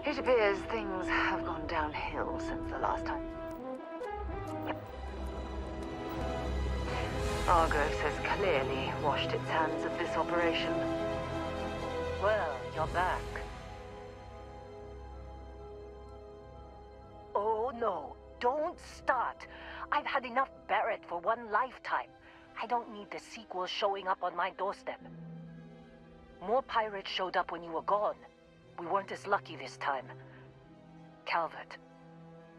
It appears things have gone downhill since the last time. Argos has clearly washed its hands of this operation. Well, you're back. Oh no, don't start. I've had enough Barrett for one lifetime. I don't need the sequel showing up on my doorstep. More pirates showed up when you were gone. We weren't as lucky this time. Calvert,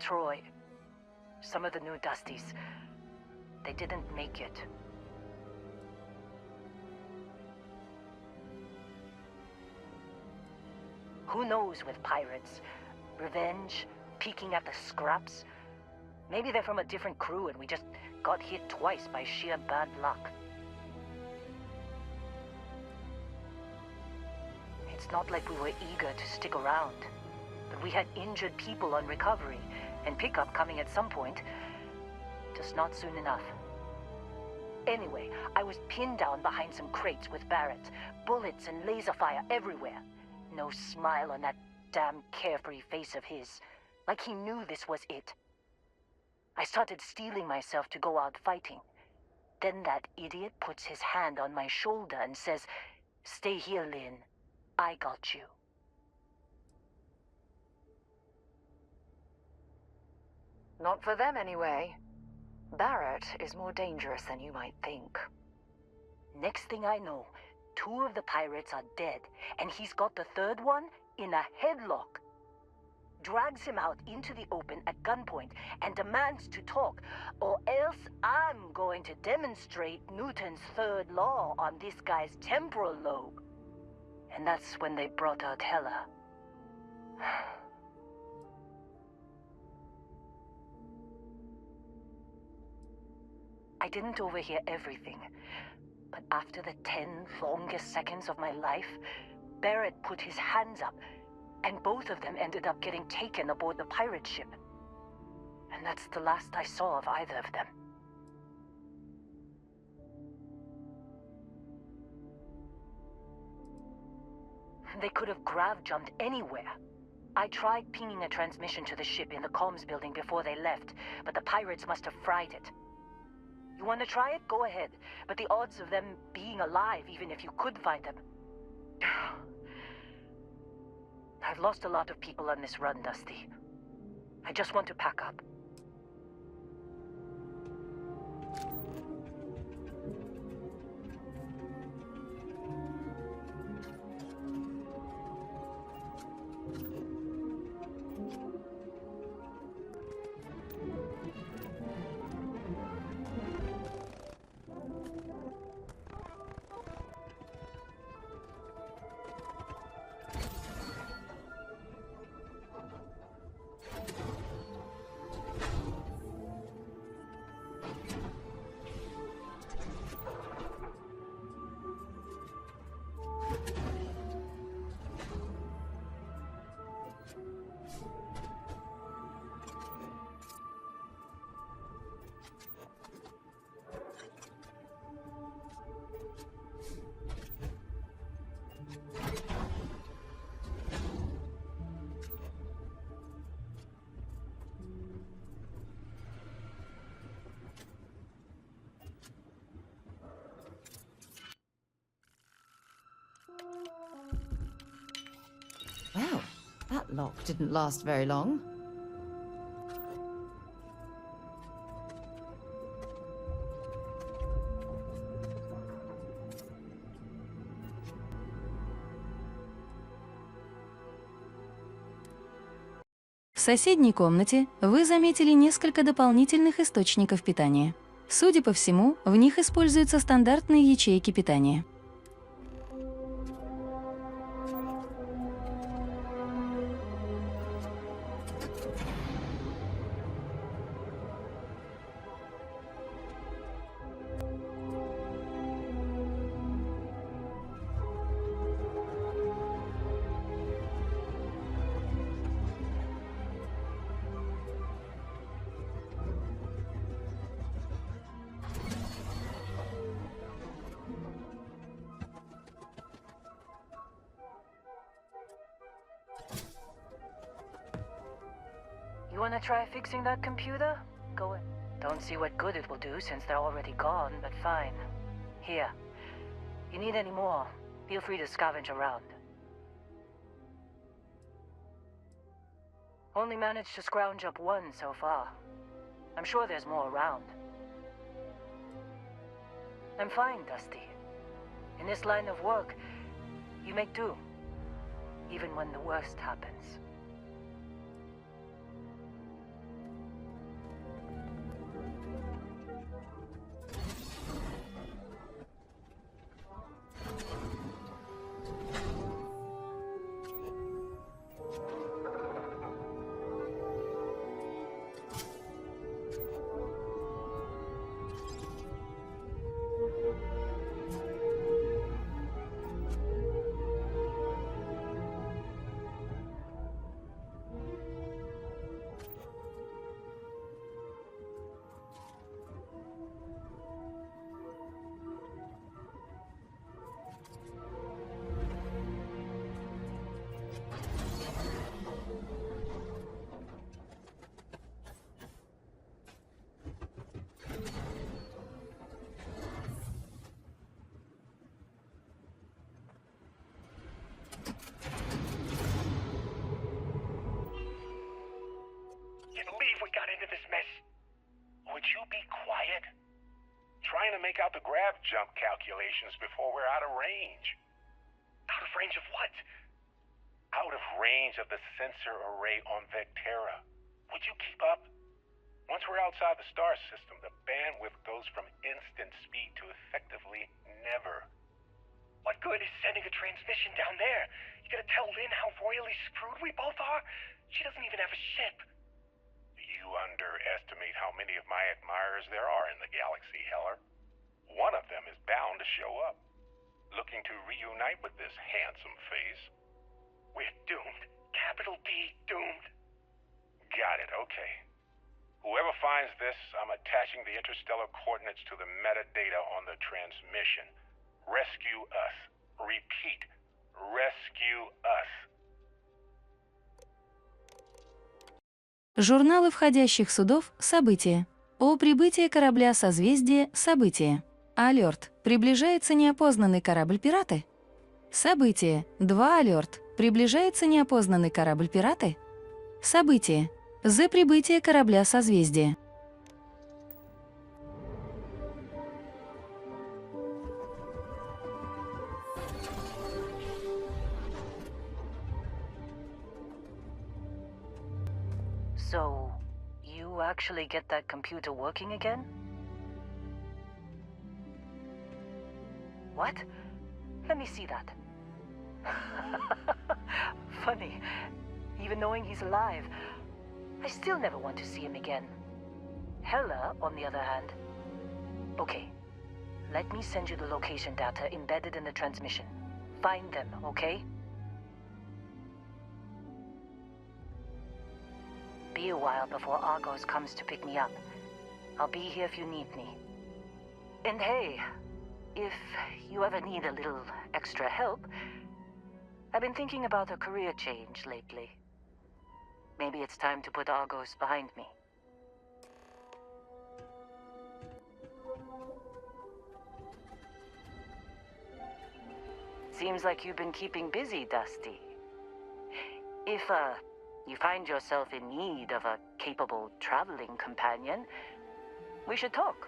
Troy, some of the new Dusties, they didn't make it. Who knows with pirates? Revenge, peeking at the scraps. Maybe they're from a different crew and we just got hit twice by sheer bad luck. It's not like we were eager to stick around, but we had injured people on recovery and pickup coming at some point. Just not soon enough. Anyway, I was pinned down behind some crates with Barrett, bullets and laser fire everywhere. No smile on that damn carefree face of his, like he knew this was it. I started steeling myself to go out fighting. Then that idiot puts his hand on my shoulder and says, "Stay here, Lynn. I got you." Not for them, anyway. Barrett is more dangerous than you might think. Next thing I know, 2 of the pirates are dead, and he's got the 3rd one in a headlock. Drags him out into the open at gunpoint and demands to talk, or else I'm going to demonstrate Newton's 3rd law on this guy's temporal lobe. And that's when they brought out Hela. I didn't overhear everything, but after the 10 longest seconds of my life, Barrett put his hands up, and both of them ended up getting taken aboard the pirate ship. And that's the last I saw of either of them. They could have grav-jumped anywhere. I tried pinging a transmission to the ship in the comms building before they left, but the pirates must have fried it. You want to try it? Go ahead. But the odds of them being alive, even if you could find them... I've lost a lot of people on this run, Dusty. I just want to pack up. Well, that lock didn't last very long. В соседней комнате вы заметили несколько дополнительных источников питания. Судя по всему, в них используются стандартные ячейки питания. You wanna try fixing that computer? Go in. Don't see what good it will do since they're already gone, but fine. Here. You need any more, feel free to scavenge around. Only managed to scrounge up one so far. I'm sure there's more around. I'm fine, Dusty. In this line of work, you make do, even when the worst happens. Trying to make out the grav jump calculations before we're out of range. Out of range of what? Out of range of the sensor array on Vectera. Would you keep up? Once we're outside the star system, the bandwidth goes from instant speed to effectively never. What good is sending a transmission down there? You gonna tell Lynn how royally screwed we both are? She doesn't even have a ship. You underestimate how many of my admirers there are in the galaxy, Heller. One of them is bound to show up, looking to reunite with this handsome face. We're doomed. Capital D, doomed. Got it, okay. Whoever finds this, I'm attaching the interstellar coordinates to the metadata on the transmission. Rescue us. Repeat. Rescue us. Журналы входящих судов «События». О прибытии корабля созвездия «События». Алерт. Приближается неопознанный корабль пираты. Событие. 2 алерт. Приближается неопознанный корабль пираты. Событие. За прибытие корабля созвездия. So, you actually get that computer working again? What? Let me see that. Funny. Even knowing he's alive, I still never want to see him again. Hella, on the other hand. Okay. Let me send you the location data embedded in the transmission. Find them, okay? Be a while before Argos comes to pick me up. I'll be here if you need me. And hey, if you ever need a little extra help, I've been thinking about a career change lately. Maybe it's time to put Argos behind me. Seems like you've been keeping busy, Dusty. If, you find yourself in need of a capable traveling companion, we should talk.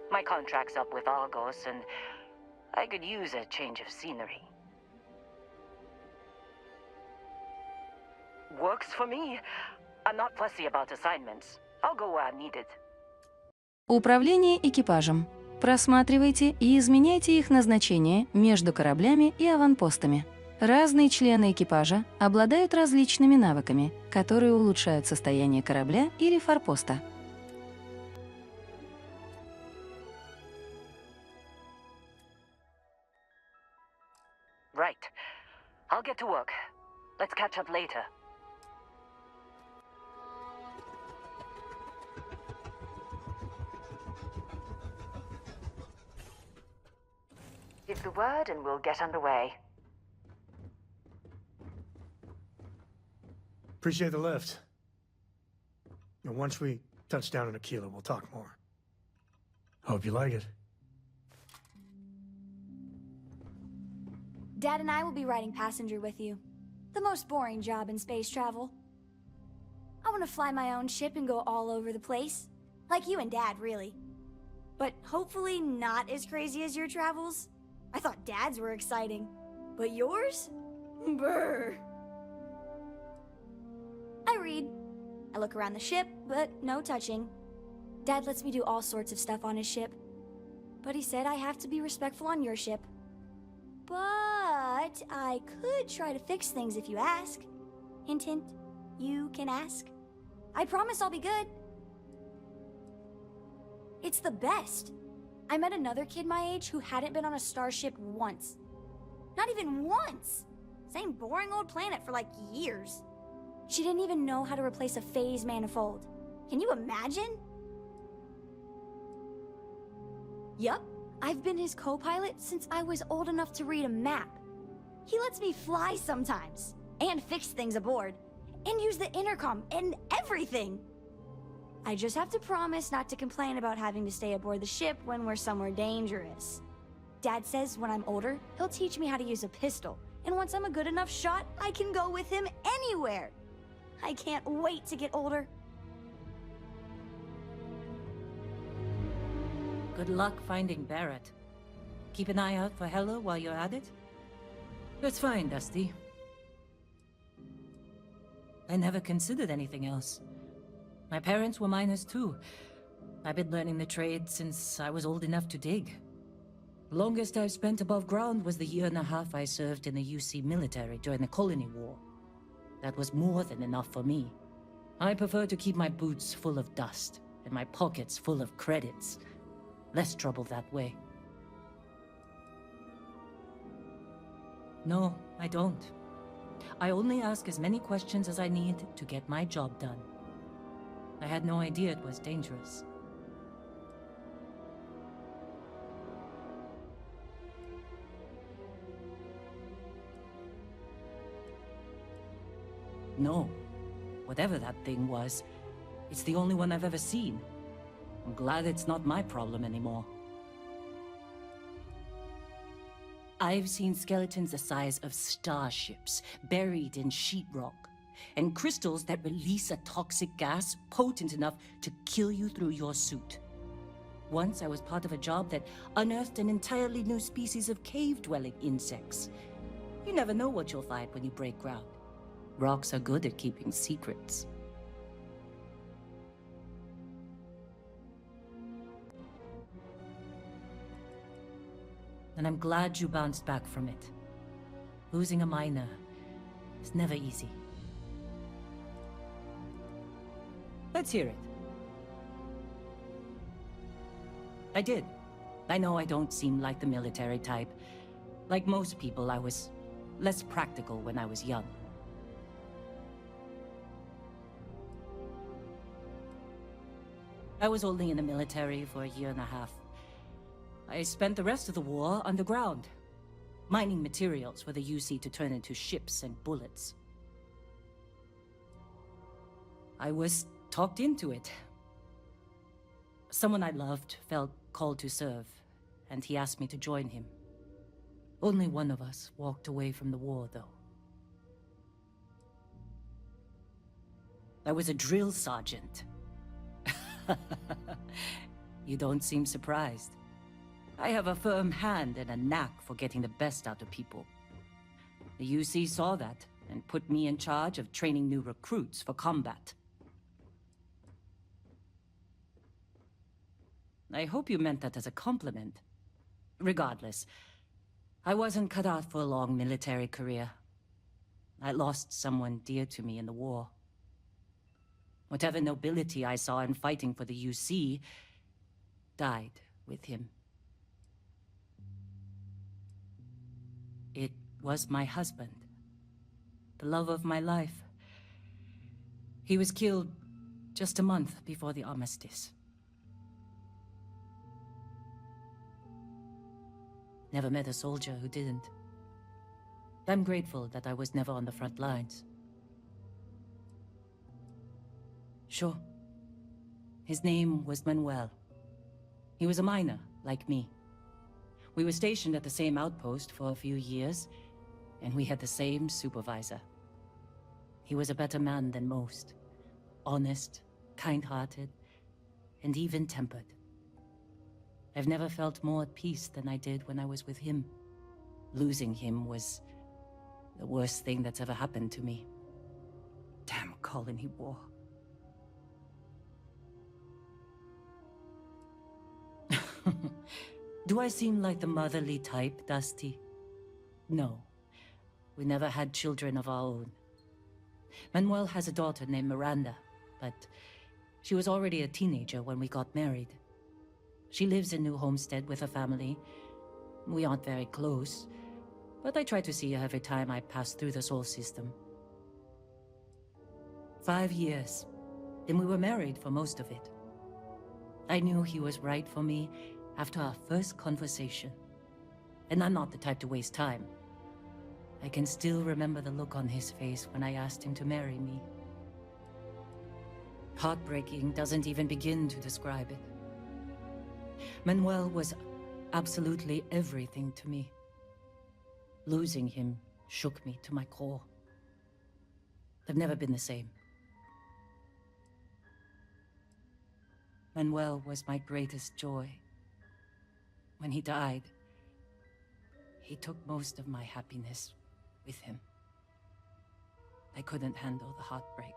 My contract's up with Argos, and I could use a change of scenery. Works for me. I'm not fussy about assignments. I'll go where I'm needed. Управление экипажем. Просматривайте и изменяйте их назначение между кораблями и аванпостами. Разные члены экипажа обладают различными навыками, которые улучшают состояние корабля или форпоста. Right. I'll get to work. Let's catch up later. Give the word and we'll get underway. Appreciate the lift. And once we touch down in Aquila, we'll talk more. Hope you like it. Dad and I will be riding passenger with you. The most boring job in space travel. I want to fly my own ship and go all over the place. Like you and Dad, really. But hopefully not as crazy as your travels. I thought Dad's were exciting. But yours? Brr. I read. I look around the ship, but no touching. Dad lets me do all sorts of stuff on his ship. But he said I have to be respectful on your ship. But I could try to fix things if you ask. Hint, hint. You can ask. I promise I'll be good. It's the best. I met another kid my age who hadn't been on a starship once. Not even once! Same boring old planet for like years. She didn't even know how to replace a phase manifold. Can you imagine? Yup, I've been his co-pilot since I was old enough to read a map. He lets me fly sometimes, and fix things aboard, and use the intercom and everything. I just have to promise not to complain about having to stay aboard the ship when we're somewhere dangerous. Dad says when I'm older, he'll teach me how to use a pistol, and once I'm a good enough shot, I can go with him anywhere. I can't wait to get older. Good luck finding Barrett. Keep an eye out for Hella while you're at it. That's fine, Dusty. I never considered anything else. My parents were miners too. I've been learning the trade since I was old enough to dig. The longest I've spent above ground was the year and a half I served in the UC military during the Colony War. That was more than enough for me. I prefer to keep my boots full of dust and my pockets full of credits. Less trouble that way. No, I don't. I only ask as many questions as I need to get my job done. I had no idea it was dangerous. No. Whatever that thing was, it's the only one I've ever seen. I'm glad it's not my problem anymore. I've seen skeletons the size of starships, buried in sheetrock, and crystals that release a toxic gas potent enough to kill you through your suit. Once I was part of a job that unearthed an entirely new species of cave-dwelling insects. You never know what you'll find when you break ground. Rocks are good at keeping secrets. And I'm glad you bounced back from it. Losing a miner is never easy. Let's hear it. I did. I know I don't seem like the military type. Like most people, I was less practical when I was young. I was only in the military for a year and a half. I spent the rest of the war underground, mining materials for the UC to turn into ships and bullets. I was talked into it. Someone I loved felt called to serve, and he asked me to join him. Only one of us walked away from the war, though. I was a drill sergeant. You don't seem surprised. I have a firm hand and a knack for getting the best out of people. The UC saw that and put me in charge of training new recruits for combat. I hope you meant that as a compliment. Regardless, I wasn't cut out for a long military career. I lost someone dear to me in the war. Whatever nobility I saw in fighting for the UC died with him. It was my husband, the love of my life. He was killed just a month before the armistice. Never met a soldier who didn't. I'm grateful that I was never on the front lines. Sure, His name was Manuel. He was a miner, like me. We were stationed at the same outpost for a few years, and we had the same supervisor. He was a better man than most. Honest, kind-hearted, and even-tempered. I've never felt more at peace than I did when I was with him. Losing him was the worst thing that's ever happened to me. Damn colony war. Do I seem like the motherly type, Dusty? No. We never had children of our own. Manuel has a daughter named Miranda, but she was already a teenager when we got married. She lives in New Homestead with her family. We aren't very close, but I try to see her every time I pass through the Sol system. 5 years, and we were married for most of it. I knew he was right for me after our first conversation. And I'm not the type to waste time. I can still remember the look on his face when I asked him to marry me. Heartbreaking doesn't even begin to describe it. Manuel was absolutely everything to me. Losing him shook me to my core. I've never been the same. Manuel was my greatest joy. When he died, he took most of my happiness with him. I couldn't handle the heartbreak,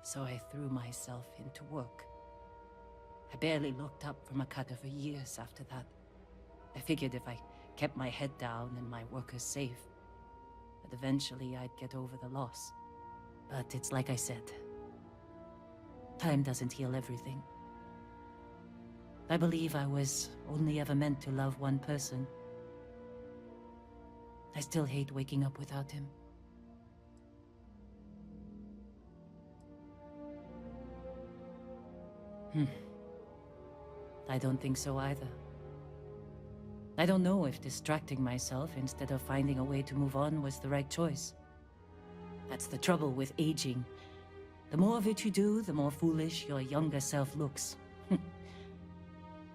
so I threw myself into work. I barely looked up from a cutter for years after that. I figured if I kept my head down and my workers safe, that eventually I'd get over the loss. But it's like I said, time doesn't heal everything. I believe I was only ever meant to love one person. I still hate waking up without him. I don't think so either. I don't know if distracting myself instead of finding a way to move on was the right choice. That's the trouble with aging. The more of it you do, the more foolish your younger self looks.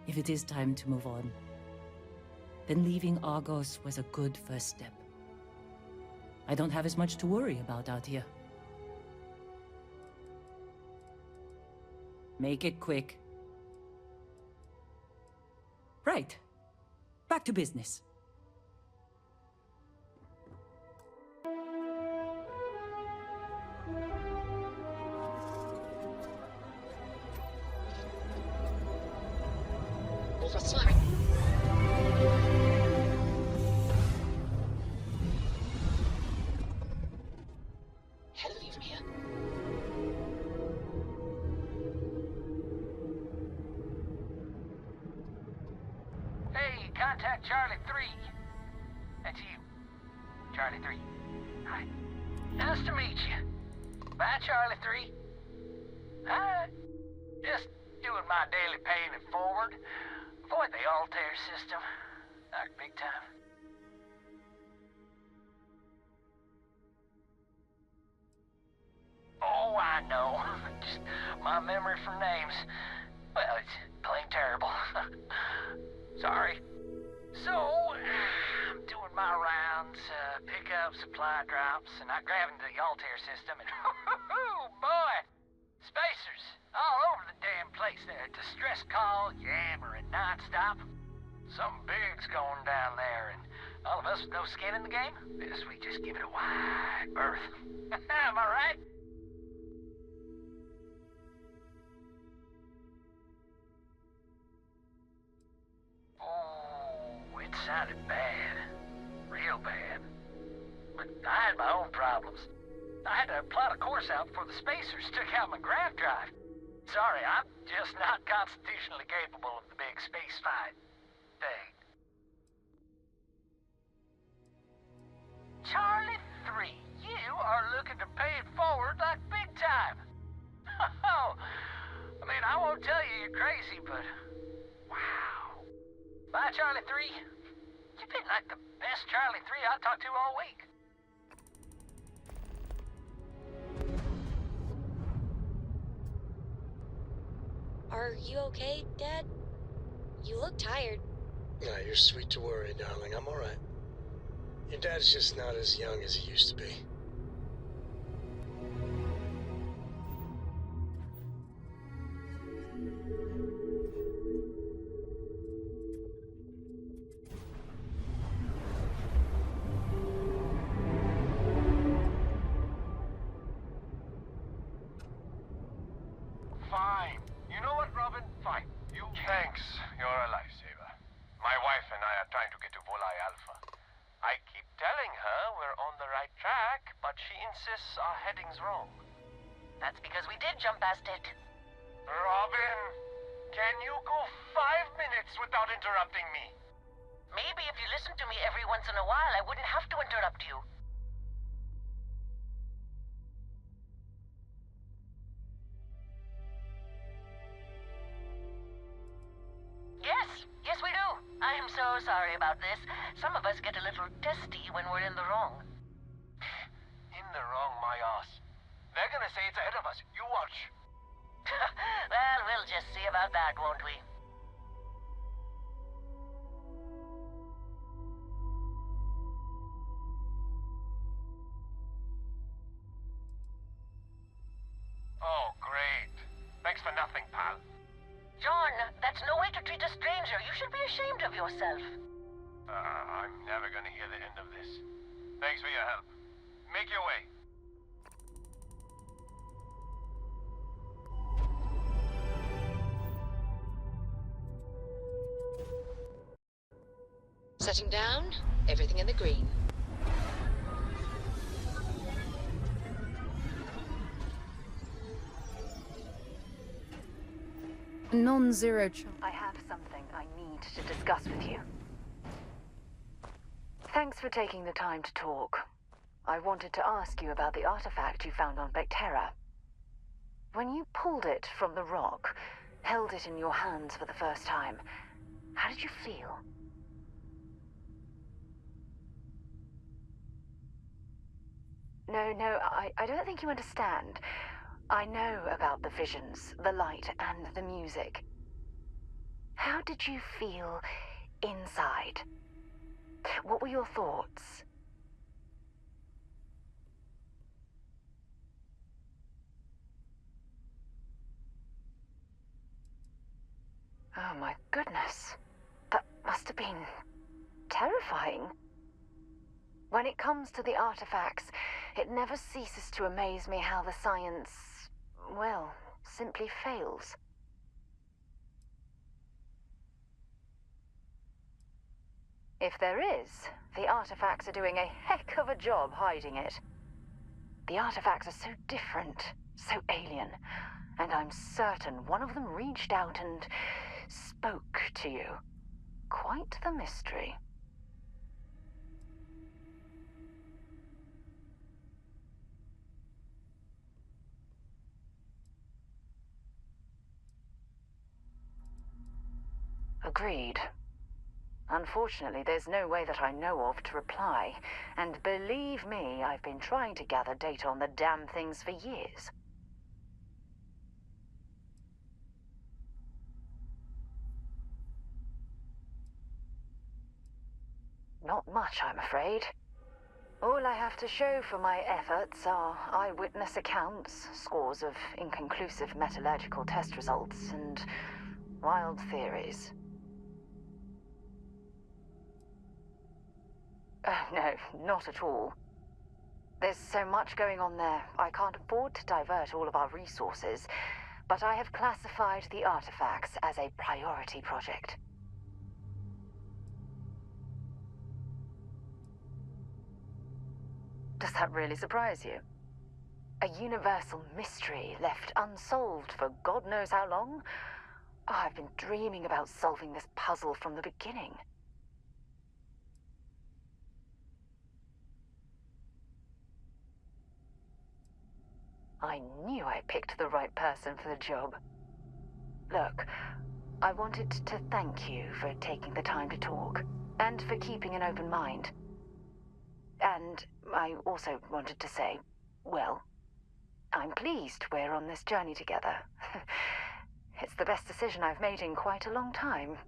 If it is time to move on, then leaving Argos was a good first step. I don't have as much to worry about out here. Make it quick. Right. Back to business. Hey, contact Charlie 3. That's you. Charlie 3. Hi. Nice to meet you. Bye, Charlie 3. Hi. Just doing my daily paying it forward. Avoid the Altair system. Like big time. Oh, I know. Just my memory from names. Well, it's plain terrible. Sorry. So, I'm doing my rounds, pick up supply drops, and I grab into the Altair system, and oh boy! Spacers all over the damn place there. Distress call, yammering nonstop. Something big's going down there, and all of us with no skin in the game, we just give it a wide berth. Am I right? It sounded bad. Real bad. But I had my own problems. I had to plot a course out before the spacers took out my grav drive. Sorry, I'm just not constitutionally capable of the big space fight thing. Charlie 3, you are looking to pay it forward like big time. Oh, I mean, I won't tell you you're crazy, but wow. Bye, Charlie 3. You've been like the best Charlie 3 I've talked to all week. Are you okay, Dad? You look tired. No, you're sweet to worry, darling. I'm alright. Your dad's just not as young as he used to be. Fine. You know what, Robin? Fine. You... Thanks. You're a lifesaver. My wife and I are trying to get to Volai Alpha. I keep telling her we're on the right track, but she insists our heading's wrong. That's because we did jump past it. Robin, can you go 5 minutes without interrupting me? Maybe if you listened to me every once in a while, I wouldn't have to interrupt you. Yes, we do. I am so sorry about this. Some of us get a little testy when we're in the wrong. In the wrong, my ass. They're gonna say it's ahead of us. You watch. Well, we'll just see about that, won't we? Oh, great. Thanks for nothing, pal. John, that's no way to treat a stranger. You should be ashamed of yourself. I'm never gonna hear the end of this. Thanks for your help. Make your way. Setting down, everything in the green. Non-zero charge. I have something I need to discuss with you. Thanks for taking the time to talk. I wanted to ask you about the artifact you found on Vectera. When you pulled it from the rock, held it in your hands for the first time, how did you feel? No, I don't think you understand. I know about the visions, the light, and the music. How did you feel inside? What were your thoughts? Oh my goodness. That must have been terrifying. When it comes to the artifacts, it never ceases to amaze me how the science, well, simply fails. If there is, the artifacts are doing a heck of a job hiding it. The artifacts are so different, so alien, and I'm certain one of them reached out and spoke to you. Quite the mystery. Agreed. Unfortunately, there's no way that I know of to reply. And believe me, I've been trying to gather data on the damn things for years. Not much, I'm afraid. All I have to show for my efforts are eyewitness accounts, scores of inconclusive metallurgical test results, and wild theories. Oh, no, not at all. There's so much going on there, I can't afford to divert all of our resources, but I have classified the artifacts as a priority project. Does that really surprise you? A universal mystery left unsolved for God knows how long? Oh, I've been dreaming about solving this puzzle from the beginning. I knew I picked the right person for the job. Look, I wanted to thank you for taking the time to talk, and for keeping an open mind. And I also wanted to say, well, I'm pleased we're on this journey together. It's the best decision I've made in quite a long time.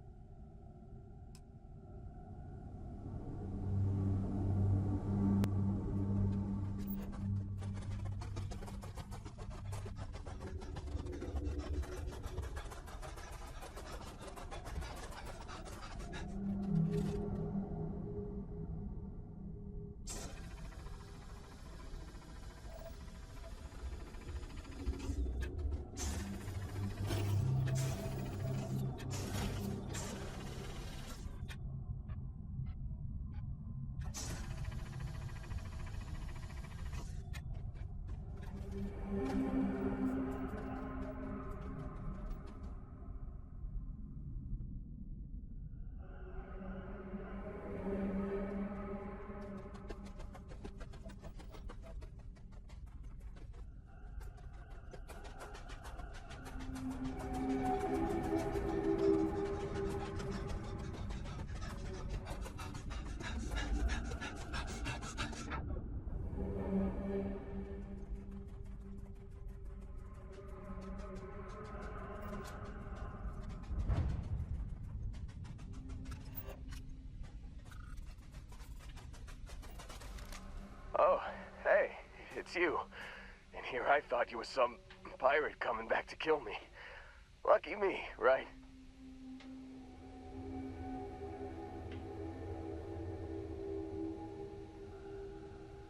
Oh, hey, it's you. And here I thought you were some pirate coming back to kill me. Lucky me, right?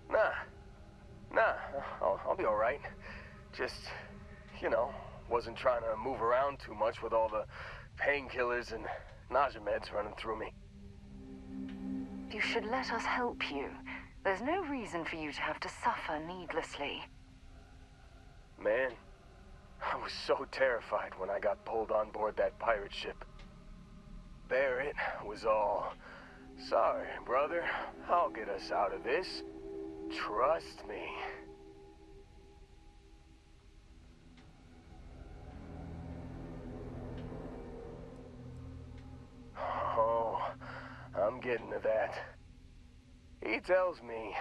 Nah, I'll be alright. Just, you know, wasn't trying to move around too much with all the painkillers and nausea meds running through me. You should let us help you. There's no reason for you to have to suffer needlessly. Man, I was so terrified when I got pulled on board that pirate ship. Barrett was all, "Sorry, brother, I'll get us out of this. Trust me." Oh, I'm getting to that. He tells me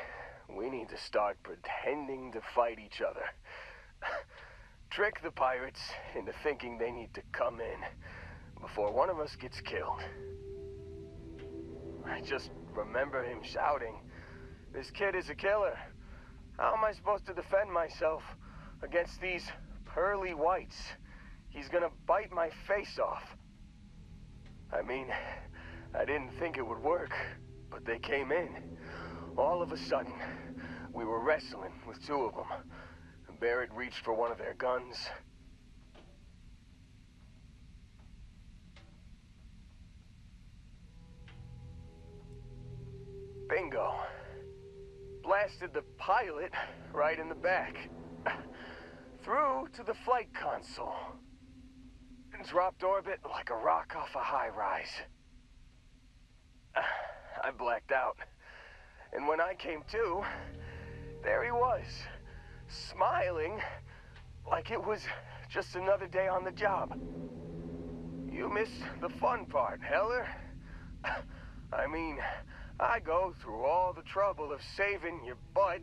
we need to start pretending to fight each other. Trick the pirates into thinking they need to come in before one of us gets killed. I just remember him shouting, "This kid is a killer. How am I supposed to defend myself against these pearly whites? He's gonna bite my face off." I mean, I didn't think it would work, but they came in. All of a sudden, we were wrestling with two of them. Barrett reached for one of their guns. Bingo. Blasted the pilot right in the back. Through to the flight console. And dropped orbit like a rock off a high-rise. I blacked out. And when I came to, there he was, smiling like it was just another day on the job. You missed the fun part, Heller. I mean, I go through all the trouble of saving your butt